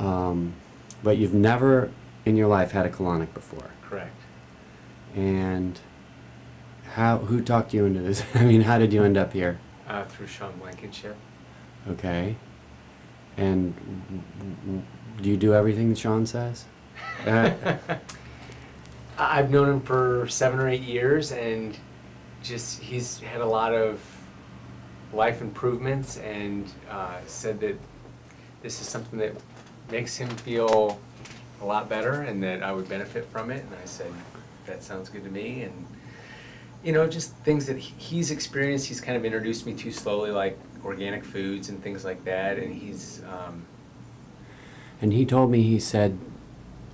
But you've never in your life had a colonic before. Correct. And who talked you into this? I mean, how did you end up here? Through Sean Blankenship. Okay. And do you do everything Sean says? I've known him for 7 or 8 years, and just he's had a lot of life improvements, and said that this is something that makes him feel a lot better and that I would benefit from it. And I said, that sounds good to me. And you know, just things that he's experienced, he's kind of introduced me to slowly, like organic foods and things like that. And he's and he told me, he said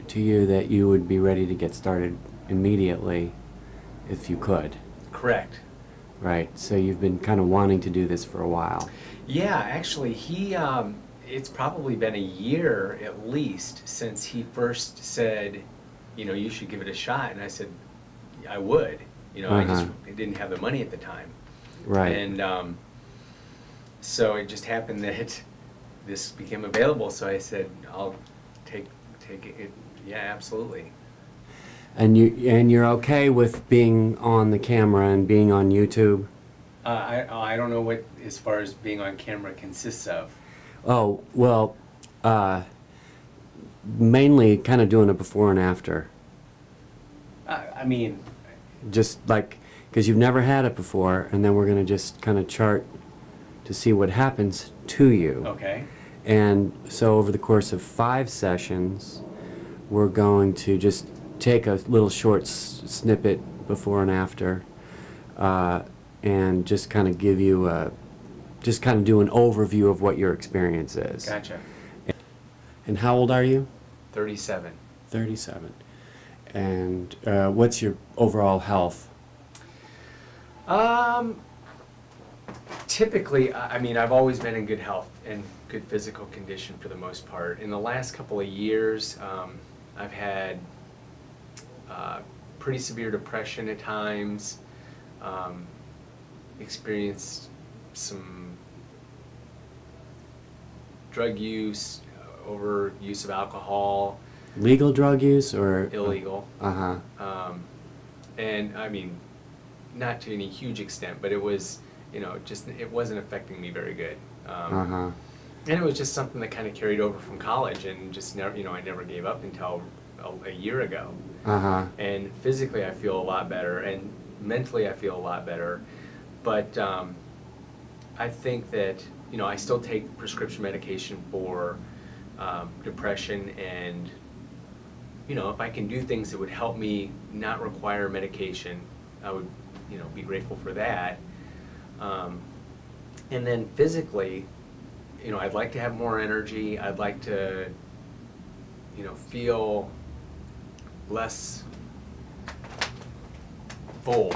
to you that you would be ready to get started immediately if you could. Correct. Right, so you've been kind of wanting to do this for a while. Yeah, actually, it's probably been a year at least since he first said, you know, you should give it a shot. And I said, I would. You know, I didn't have the money at the time. Right. And so it just happened that this became available. So I said, I'll take it. Yeah, absolutely. And you're okay with being on the camera and being on YouTube? I don't know what, as far as being on camera, consists of. Oh, well, mainly kind of doing it before and after. I mean, just like, because you've never had it before, and then we're going to just kind of chart to see what happens to you. okay. And so over the course of 5 sessions, we're going to just take a little short snippet before and after, and just kind of give you just kind of do an overview of what your experience is. Gotcha. And how old are you? 37. 37. And what's your overall health? Typically, I mean, I've always been in good health and good physical condition for the most part. In the last couple of years, I've had pretty severe depression at times, experienced some drug use, overuse of alcohol. Legal drug use or? Illegal. Uh-huh. And I mean, not to any huge extent, but it was, you know, just, it wasn't affecting me very good. Uh-huh. And it was just something that kind of carried over from college, and just never, you know, I never gave up until a year ago. Uh-huh. And physically I feel a lot better, and mentally I feel a lot better. But I think that, you know, I still take prescription medication for depression, and, you know, if I can do things that would help me not require medication, I would, you know, be grateful for that. And then physically, you know, I'd like to have more energy. I'd like to, you know, feel less full.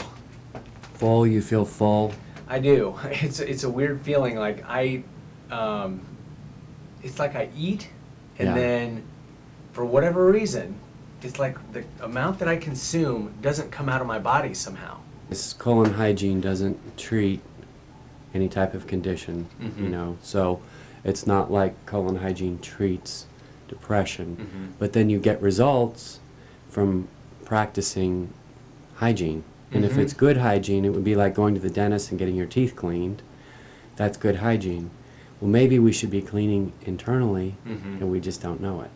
Full? You feel full? I do. It's a weird feeling. Like it's like I eat, and then for whatever reason, it's like the amount that I consume doesn't come out of my body somehow. This colon hygiene doesn't treat any type of condition, you know, so it's not like colon hygiene treats depression, but then you get results from practicing hygiene. And if it's good hygiene, it would be like going to the dentist and getting your teeth cleaned. That's good hygiene. Well, maybe we should be cleaning internally, and we just don't know it.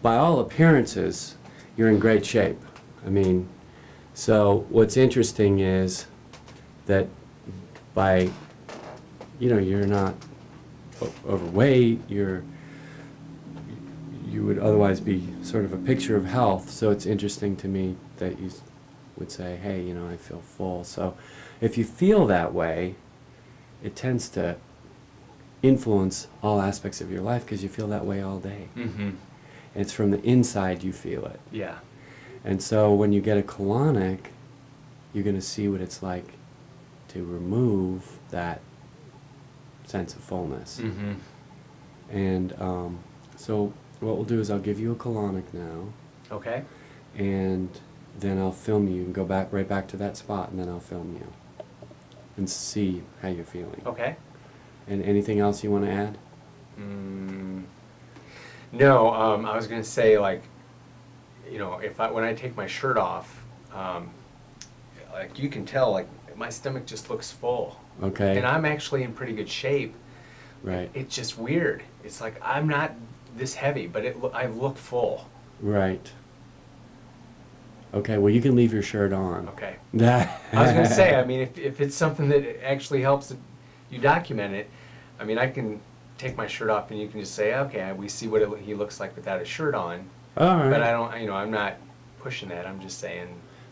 By all appearances, you're in great shape. I mean, so what's interesting is that by, you know, you're not overweight, you would otherwise be sort of a picture of health. So it's interesting to me that you would say, hey, you know, I feel full. So if you feel that way, it tends to influence all aspects of your life because you feel that way all day. It's from the inside you feel it. Yeah. And so when you get a colonic, you're going to see what it's like to remove that sense of fullness. And so what we'll do is I'll give you a colonic now. Okay. And then I'll film you and go back right back to that spot, and then I'll film you and see how you're feeling. Okay. And anything else you want to add? No, I was gonna say, like, you know, when I take my shirt off, like you can tell, like my stomach just looks full. Okay. And I'm actually in pretty good shape. Right. It's just weird. It's like I'm not this heavy, but I look full. Right. Okay, well, you can leave your shirt on. Okay. I I was going to say, I mean, if it's something that actually helps you document it, I mean, I can take my shirt off and you can just say, okay, we see what he looks like without a shirt on. All right. But I don't, you know, I'm not pushing that. I'm just saying.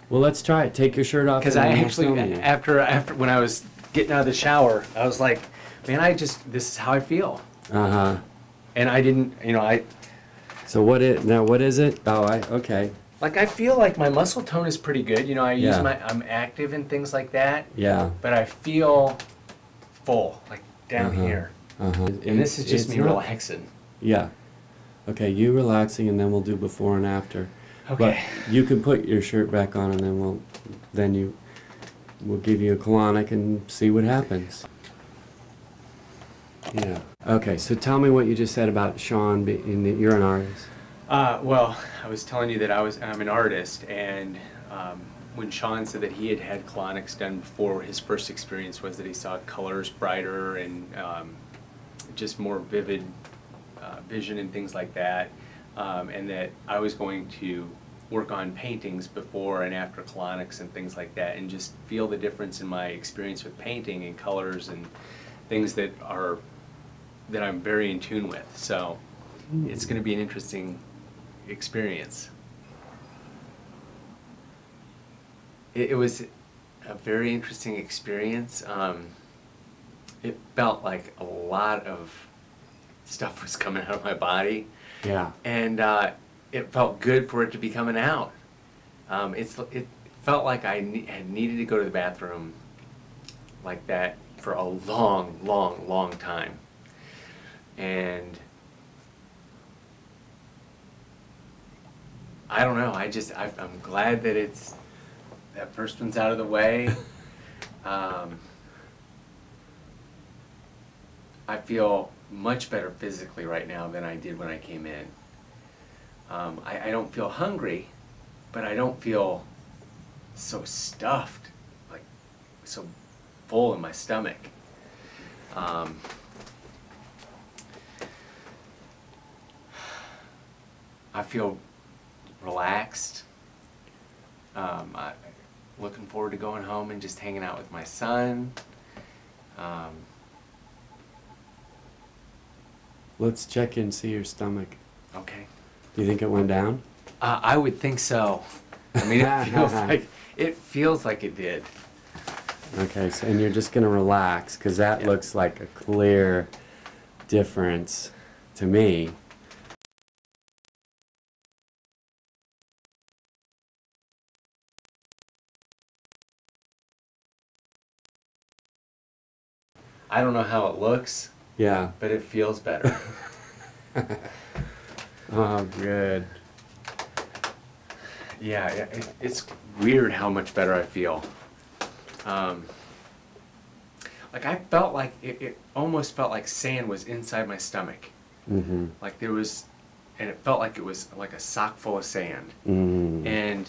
Well, let's try it. Take your shirt off. Because I actually, after when I was getting out of the shower, I was like, man, this is how I feel. Uh-huh. And I didn't, you know, So what is it? Oh, okay. Like, I feel like my muscle tone is pretty good. You know, I'm active and things like that. Yeah. But I feel full, like down here. Uh-huh. And this is just me relaxing. Yeah. Okay, you relaxing, and then we'll do before and after. Okay. But you can put your shirt back on, and then we'll give you a colonic and see what happens. Yeah. Okay, so tell me what you just said about Sean you're an artist. Well, I was telling you that I'm an artist, and when Sean said that he had colonics done before, his first experience was that he saw colors brighter and just more vivid vision and things like that, and that I was going to work on paintings before and after colonics and things like that, and just feel the difference in my experience with painting and colors and things that I'm very in tune with. So it's going to be an interesting experience. It was a very interesting experience. It felt like a lot of stuff was coming out of my body. Yeah. And it felt good for it to be coming out. It felt like I had needed to go to the bathroom like that for a long, long, long time. And I don't know, I'm glad that that first one's out of the way. I feel much better physically right now than I did when I came in. I don't feel hungry, but I don't feel so stuffed, like so full in my stomach. I feel relaxed. Looking forward to going home and just hanging out with my son. Let's check and see your stomach. Okay. Do you think it went down? I would think so. I mean, it feels like it did. Okay, so, and you're just going to relax, because that looks like a clear difference to me. I don't know how it looks. Yeah. But it feels better. Oh, good. Yeah, it's weird how much better I feel. Like I felt like it almost felt like sand was inside my stomach. Mm-hmm. Like there was, and it felt like it was like a sock full of sand. Mm-hmm. And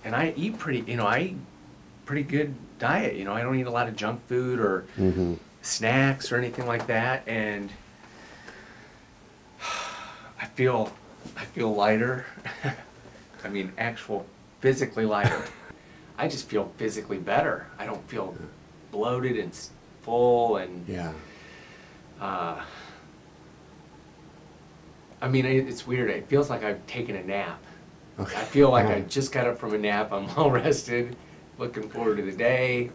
I eat I eat pretty good diet. You know, I don't eat a lot of junk food or snacks or anything like that. And I feel lighter. I mean, actual physically lighter. I just feel physically better. I don't feel bloated and full and I mean, it's weird. It feels like I've taken a nap. Okay. I feel like I just got up from a nap. I'm well rested, looking forward to the day.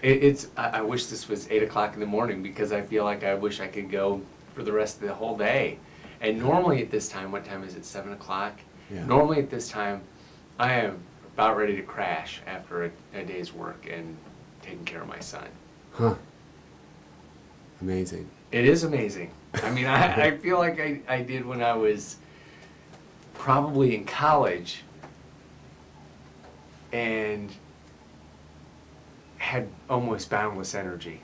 I wish this was 8 o'clock in the morning because I feel like I wish I could go for the rest of the whole day. And normally at this time, what time is it, 7 o'clock? Yeah. Normally at this time, I am about ready to crash after a day's work and taking care of my son. Huh. Amazing. It is amazing. I mean, I feel like I did when I was probably in college and had almost boundless energy.